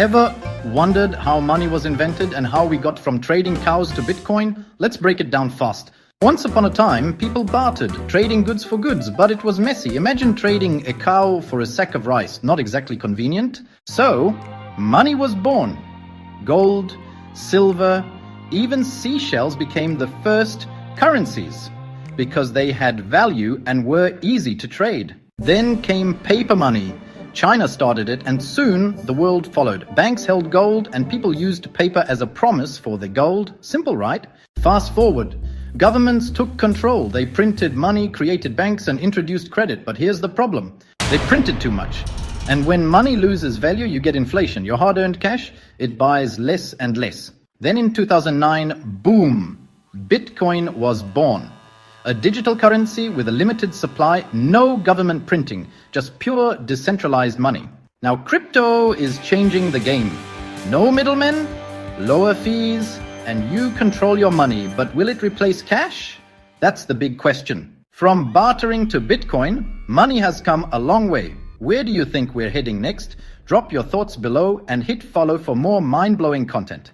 Ever wondered how money was invented and how we got from trading cows to Bitcoin? Let's break it down fast. Once upon a time, people bartered, trading goods for goods, but it was messy. Imagine trading a cow for a sack of rice. Not exactly convenient. So, money was born. Gold, silver, even seashells became the first currencies because they had value and were easy to trade. Then came paper money. China started it, and soon the world followed. Banks held gold and people used paper as a promise for their gold. Simple, right? Fast forward. Governments took control. They printed money, created banks, and introduced credit. But here's the problem. They printed too much. And when money loses value, you get inflation. Your hard-earned cash, it buys less and less. Then in 2009, boom, Bitcoin was born. A digital currency with a limited supply, no government printing, just pure decentralized money. Now crypto is changing the game. No middlemen, lower fees, and you control your money. But will it replace cash? That's the big question. From bartering to Bitcoin, money has come a long way. Where do you think we're heading next? Drop your thoughts below and hit follow for more mind-blowing content.